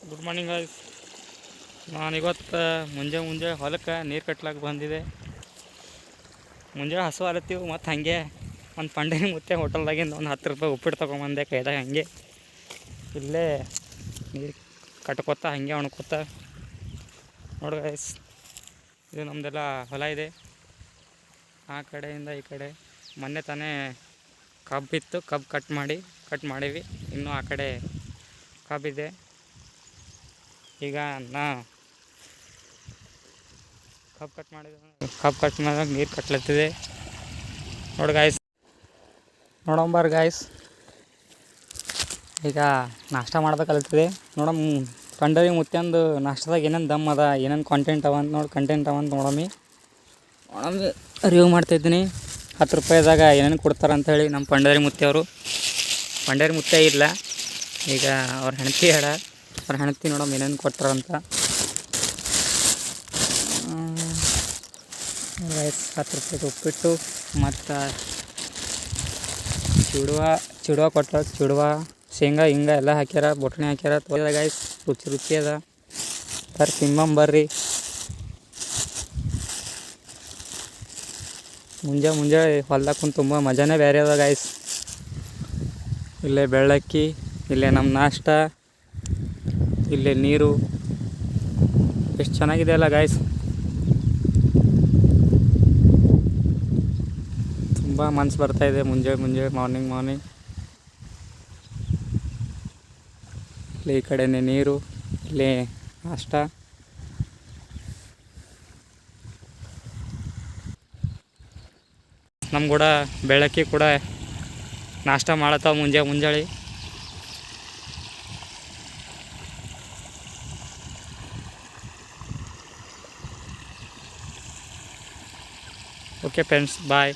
Good morning guys. ನಾನಿವತ್ತು ಮುಂಜಾನೆ ಹೊಲಕ್ಕೆ ನೀರು ಕಟ್ಲಾಕ ಬಂದಿದೆ. ಮುಂಜಾನೆ ಹಸು ಆಲತ್ತೀವಿ. ಮತ್ತು ಹಾಗೆ ಒಂದು ಪಂಡರಿ ಮುತ್ತೆ ಹೋಟೆಲ್ದಾಗಿಂದ ಒಂದು 10 ರೂಪಾಯಿ ಉಪ್ಪಿಟ್ಟು ತೊಗೊಂಬಂದೆ ಕೈದಾಗ. ಹಾಗೆ ಇಲ್ಲೇ ನೀರು ಕಟ್ಕೊತ ಹಾಗೆ ಒಣಕೋತ ನೋಡಿ ಗಾಯ್ಸ್. ಇದು ನಮ್ಮದೆಲ್ಲ ಹೊಲ ಇದೆ. ಆ ಕಡೆಯಿಂದ ಈ ಕಡೆ ಮೊನ್ನೆ ತಾನೇ ಕಬ್ಬಿತ್ತು. ಕಬ್ಬು ಕಟ್ ಮಾಡೀವಿ. ಇನ್ನೂ ಆ ಕಡೆ ಕಬ್ಬಿದೆ. ಈಗ ನಾ ಕಬ್ಬು ಕಟ್ ಮಾಡಿದಾಗ ನೀರು ಕಟ್ಲತ್ತಿದೆ ನೋಡಿ ಗಾಯ್ಸ್. ನೋಡಂಬರ್ ಗಾಯ್ಸ್, ಈಗ ನಾಷ್ಟ ಮಾಡ್ಬೇಕಲ್ತಿದೆ. ನೋಡಮ್ ಪಂಡರಿ ಮುತ್ಯಂದು ನಾಷ್ಟದಾಗ ಏನೇನು ದಮ್ ಅದ, ಏನೇನು ಕಂಟೆಂಟ್ ಅವಂತ ನೋಡಮ್ಮಿ ರಿವ್ಯೂ ಮಾಡ್ತಾಯಿದ್ದೀನಿ. 10 ರೂಪಾಯಿದಾಗ ಏನೇನು ಕೊಡ್ತಾರಂಥೇಳಿ ನಮ್ಮ ಪಂಡರಿ ಮುತ್ತೆಯವರು. ಪಂಡರಿ ಮುತ್ತೆ ಇಲ್ಲ, ಈಗ ಅವ್ರ ಹೆಂಡತಿ ನೋಡಮ್ಮ ಏನೇನು ಕೊಟ್ಟಾರಂತ. 10 ರೂಪಾಯಿದು ಉಪ್ಪಿಟ್ಟು ಮತ್ತು ಚಿಡುವ ಕೊಟ್ಟಾರ. ಚಿಡುವ ಶೇಂಗಾ ಎಲ್ಲ ಹಾಕ್ಯಾರ, ಬೊಟ್ಣೆ ಹಾಕ್ಯಾರ. ತೊಳೆದ ಗಾಯ್ಸ್, ರುಚಿ ಅದ. ಬರ್ರಿ ಮುಂಜಾನೆ ಹೊಲ್ದಾಗ ಕುಂತು ತುಂಬ ಮಜಾನೇ ಬೇರೆ ಅದ ಗಾಯ್ಸ್. ಇಲ್ಲೇ ಬೆಳ್ಳಕ್ಕಿ, ಇಲ್ಲೇ ನಮ್ಮ ನಾಷ್ಟ, ಇಲ್ಲೇ ನೀರು. ಎಷ್ಟು ಚೆನ್ನಾಗಿದೆ ಅಲ್ಲ ಗಾಯ್ಸ್. ತುಂಬ ಮನ್ಸು ಬರ್ತಾಯಿದೆ ಮುಂಜಾನೆ ಮಾರ್ನಿಂಗ್. ಇಲ್ಲಿ ಈ ಕಡೆನೇ ನೀರು, ಇಲ್ಲಿ ನಾಷ್ಟ. ನಮ್ಮ ಕೂಡ ಬೆಳಕಿ ಕೂಡ ನಾಷ್ಟ ಮಾಡತ್ತಾವ ಮುಂಜಾನೆ. ಓಕೆ ಫ್ರೆಂಡ್ಸ್, ಬಾಯ್.